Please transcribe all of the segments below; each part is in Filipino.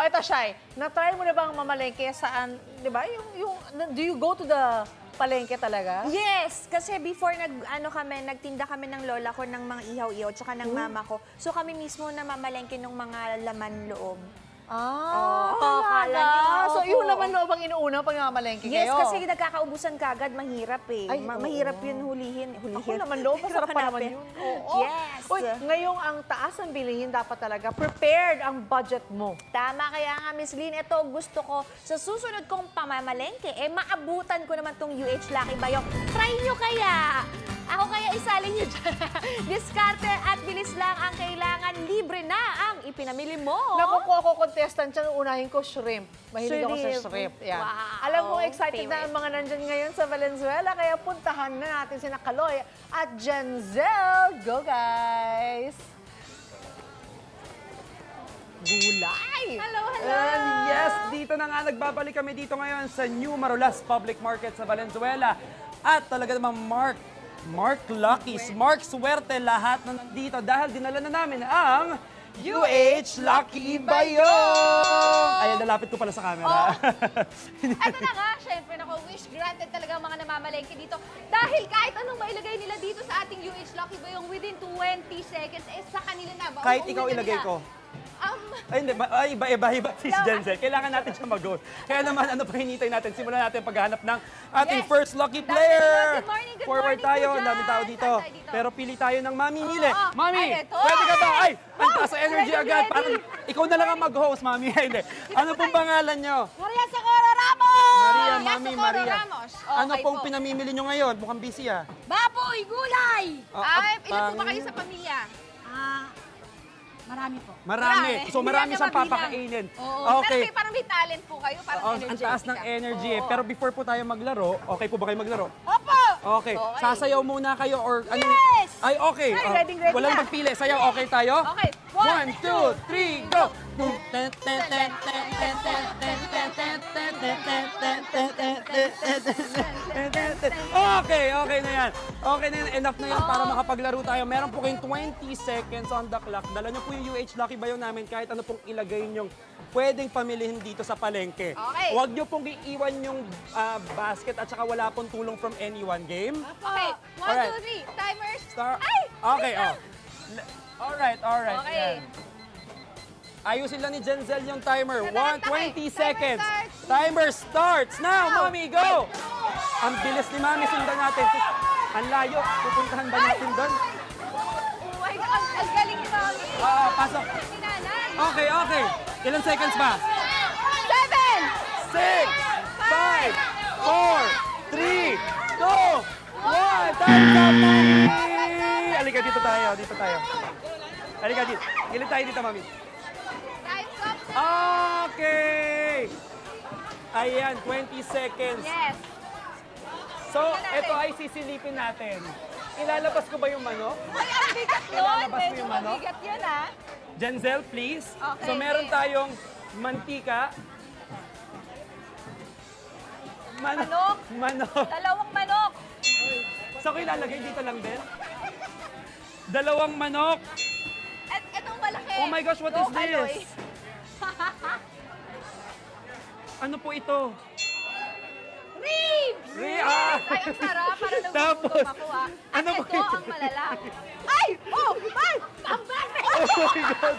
O, ito, Shai. Na-try mo na bang mamalengke saan, di ba? Do you go to the palengke talaga? Yes! Kasi before nagtinda kami ng lola ko ng mga ihaw-ihaw tsaka ng mama ko. So kami mismo na mamalengke ng mga laman loob. Kala niyo. So, yung laman loob ang inuuna pag namamalengke kayo? Yes, kasi nagkakaubusan kagad, mahirap eh. Mahirap yun hulihin. Ako naman loob, masarap pa naman yun. Yes! Uy, ngayong ang taas ng bilihin, dapat talaga prepared ang budget mo. Tama, kaya nga, Miss Lynn, ito gusto ko sa susunod kong pamamalengke, maabutan ko naman tong UH Lucky Bayo. Try nyo kaya! Ako kaya isalin nyo dyan. Diskarte at bilis lang ang kailangan. Libre na ang ipinamili mo. Nakukuha ko contestant siya, unahin ko shrimp. Mahilig ako sa shrimp. Yan. Wow. Alam mo, excited na ang mga nandyan ngayon sa Valenzuela, kaya puntahan na natin sina Kaloy at Jenzel. Go, guys! Gulay! Hello, hello! And yes, dito na nga, nagbabalik kami dito ngayon sa New Marulas Public Market sa Valenzuela. At talaga naman, Mark Lucky, Mark Swerte, lahat na nandito dahil dinala na namin ang UH Lucky Bayong! Ayan, nalapit ko pala sa camera. Ito na nga, syempre, wish granted talaga ang mga namamalengke dito. Dahil kahit anong mailagay nila dito sa ating UH Lucky Bayong within 20 seconds, sa kanila na. Kahit ikaw ilagay ko. Ay, hindi. Iba si Jenzel. Kailangan natin siya mag-go. Kaya naman, ano pa hinintay natin? Simulan natin paghanap ng ating first lucky player. Good morning, good Forward morning tayo. po Ang daming tao dyan. dito. Saan tayo dito? Pero pili tayo ng Mami Nile. Mami, Ay, ito. pwede ka ba? Ay, ang taas sa energy Ready, agad. ready. Parang ikaw na lang ang mag-host, Mami. Hindi. Ano pong pangalan nyo? Maria Socorro Ramos! Maria, Mami, Socorro Maria. Ramos. Ano Okay pong po. pinamimili nyo ngayon? Mukhang busy ah. Baboy, gulay! Ay, ilan po ba kayo pangit. sa pamilya? Marami po. Marami. So marami Hindi siyang natin mabilang. papakainin. Oo. Okay. Pero parang may talent po kayo, parang Ang energetic. taas ng energy eh. Pero before po tayo maglaro, okay po ba kayo maglaro? Opo! Okay. Sasayaw muna kayo or ano? Yes! Ay, okay. Ay, ready Walang na. magpili. Sayaw, okay tayo? Okay. 1, 2, 3, go! Okay na yan. Okay na yan. Enough na yan para makapaglaro tayo. Meron po kayong 20 seconds on the clock. Dala nyo po yung UH Lucky Bayo namin kahit ano pong ilagay nyong pwedeng pamilihin dito sa palengke. Okay. Huwag nyo pong iiwan yung basket at saka wala pong tulong from anyone. Game? Okay. 1, Alright. 2, 3. Timers. Start. Ay! Okay, oh. Alright. Okay. Yan. Ayusin lang ni Jenzel yung timer. Natalanta 20 eh. seconds. Timer starts. Timer starts now. Mommy, go! Ang bilis ni Mami. Sundan natin. Ang layo. Pupuntahan ba natin doon? Oh my God, ang galing ni Mami. Pasok. Si Nanay. Okay. Ilan seconds pa? 7! 6, 5, 4, 3, 2, 1. Time's up, Mami! Halika, dito tayo. Halika, dito. Gilid tayo dito, Mami. Time's up. Okay! Ayan, 20 seconds. Yes. So, ito ay sisilipin natin. Ilalabas ko ba yung manok? Ay, ang bigat yun. Ilalabas mo Medyo yung manok? mabigat yun, ha? Jenzel, please. Okay, So, meron okay. tayong mantika. Manok. Manok. Dalawang manok. So, ko ilalagay dito lang din? Dalawang manok. At itong malaki. Oh my gosh, what Go, is Kaloy. this? Ano po ito? Ribs! Ay, Ay, ang sarap. Para Tapos, nagugutom ako, ha? At ano po ito ito? ang malala. Ay! Oh! Ay! Ang bebe! Oh my God.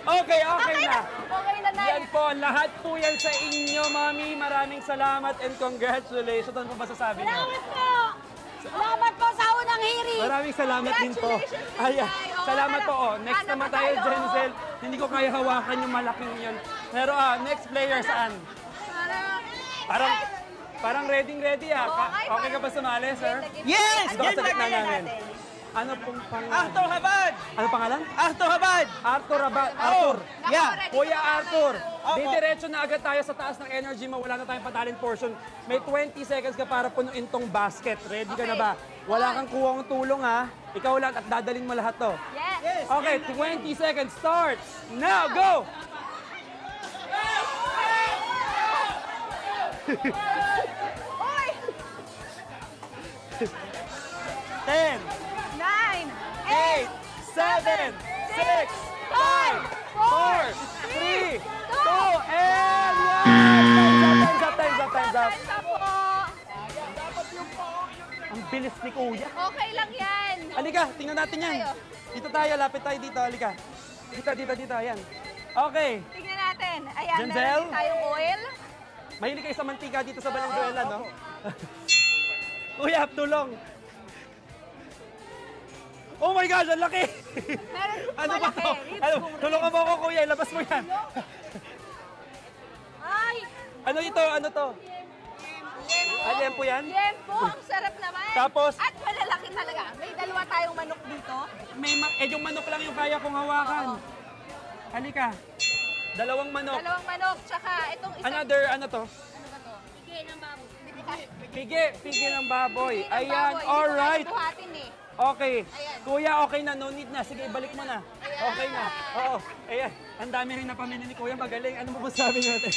Okay na. Okay na, Nay. Yan po, lahat po yan sa inyo, Mami. Maraming salamat and congratulations. Ano po masasabi niyo? Salamat po! Salamat po sa unang hearing! Maraming salamat din po. Congratulations din, Ayan, Nay. Oo, salamat po. Next hanap naman pa tayo, tayo. Jenzel. Hindi ko kaya hawakan yung malaking yan. Pero next player saan? Parang ready ah. Okay ka ba sumali, sir? Yes! Ito ka sa gitna namin. Ano pong pangalan? Arthur Habad! Ano pangalan? Arthur Habad! Arthur Abad. Arthur. Yeah. Kuya Arthur, Opo. didiretso na agad tayo sa taas ng energy mo. Wala na tayong patalent portion. May 20 seconds ka para punuin tong basket. Ready ka na ba? Wala kang kuwang tulong ha. Ikaw lang at dadalhin mo lahat to. Yes! Okay, 20 seconds starts. Now, go! Oy! 10, 9! 8, 7, 6, 5, 4, 3, bilis ni Kuya. Okay lang yan. Halika, tingnan natin yan. Tayo. Dito tayo, lapit tayo dito. Halika. Dito, ayan. Okay. Tingnan natin. Ayan, Janzel? meron din tayong oil. Mahilig kayo sa mantika dito sa Valenzuela, no? Kuya, tulong. Oh my gosh, ang laki! Meron Ano ba malaki. to? Ribs kung Tulungan mo ako, Kuya. Ilabas mo yan. Ay, Ano ito? Ano to? Alien po yan? yempo. Ang sarap naman. Tapos? At malalaki talaga. May dalawa tayong manok dito. Yung manok lang yung kaya kong hawakan. Halika. Dalawang manok. Dalawang manok. Tsaka itong isang... Another, ano to? Ano ba to? Pige ng baboy. Pigi ng baboy. Pige ng Ayan, baboy. alright. Hindi ko kaya buhatin eh. Okay. Ayan. Kuya, okay na. No need na. Sige, ibalik mo na. Okay na. Oo. Ayan. Ang dami rin napamili ni Kuya. Magaling. Ano mo sabi natin?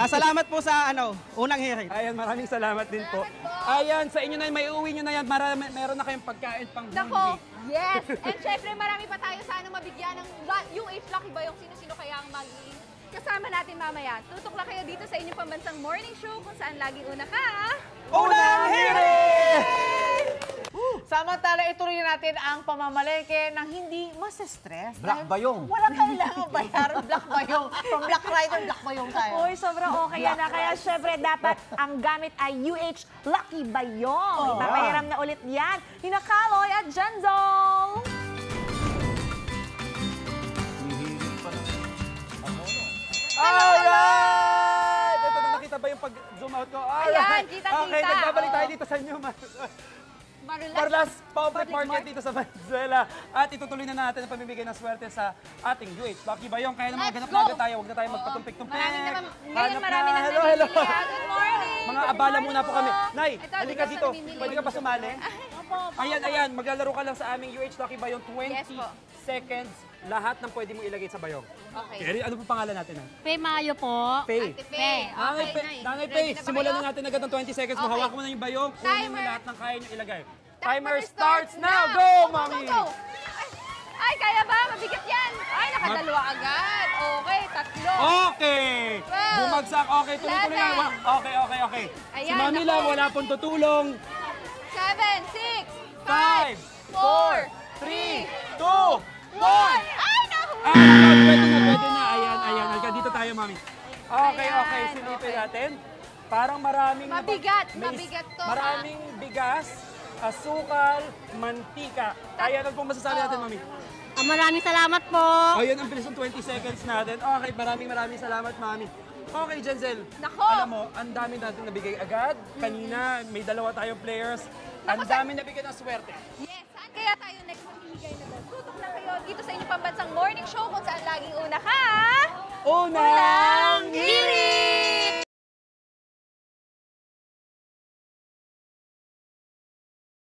Salamat po sa unang hearing. Ayan, maraming salamat din po. Ayan, sa inyo na, may uuwi nyo na yan. Meron na kayong pagkain pang Nako, yes! And syempre, marami pa tayo sana mabigyan ng UH Lucky ba yung sino-sino kaya ang magiging kasama natin mamaya. Tutok lang kayo dito sa inyong pambansang morning show kung saan laging una ka. Unang hearing! Samantala, ituloy natin ang pamamalengke ng hindi mas-stress. Black Bayong. Wala kailangan bayaran Black Bayong. From Black Rider, Black Bayong tayo. Uy, sobrang okay yan na. Kaya syempre dapat ang gamit ay UH Lucky Bayong. Ipapahiram na ulit yan. Nina Kaloy at Janzong. Alright! Ito na, nakita ba yung pag-zoom out ko? Alright! Ayan, kita-kita. Okay, nagbabalik tayo dito sa Newman. Marlas Public Market dito sa Valenzuela. At itutuloy na natin ang pamimigay ng swerte sa ating UH Lucky Bayong. Kaya naman Let's ganap go! natin tayo. Huwag na tayo magpatumpik-tumpik. Ngayon marami nang Hello. namimili. Good morning! Mga abala muna po kami. Nay, Ito, halika dito dito. sa namimili. Pwede ka pa sumali? Ayan. Maglalaro ka lang sa aming UH Lucky Bayong. 20 Yes po. seconds. Lahat ng pwede mo ilagay sa bayong. Okay. Keri, ano po pangalan natin? Pay Mayo po. Pay. Ate Pe. Nanay Okay, Pay, Nay. Nanay Ready Pay, na ba simulan kayo? na natin agad ng 20 seconds. Okay. Mahawak mo na yung bayong. Kunin mo Timer. lahat ng kaya nyo ilagay. Timer Timer starts now! Go, mami! Go! Ay, kaya ba? Mabigat yan. Ay, nakadalawa agad. Okay, tatlo. Okay! 12, Bumagsak. Okay, tuloy-tuloy lang. 11. Okay. Si Ayan, mami ako. lang, wala pong tutulong. 7, 6, 5, 4, 3, 2, 1. 1. Ay, nahuli! Pwede na. Ayan. Halika dito tayo, mami. Okay. Ayan, Silipin okay. natin. Parang maraming... Mabigat may- to, Maraming bigas, asukal, mantika. Ayan, ano pong masasabi natin, mami? Maraming salamat po. Ayan, ang bilis ng 20 seconds natin. Okay, maraming salamat, mami. Okay, Janzel. Nako! Alam mo, ang dami natin nabigay agad. Kanina, may dalawa tayong players. Ang dami nabigay ng swerte. Yes, saan kaya tayo next mamimigay na doon? Tutok na kayo dito sa inyong pambansang morning show kung saan laging una ka. Unang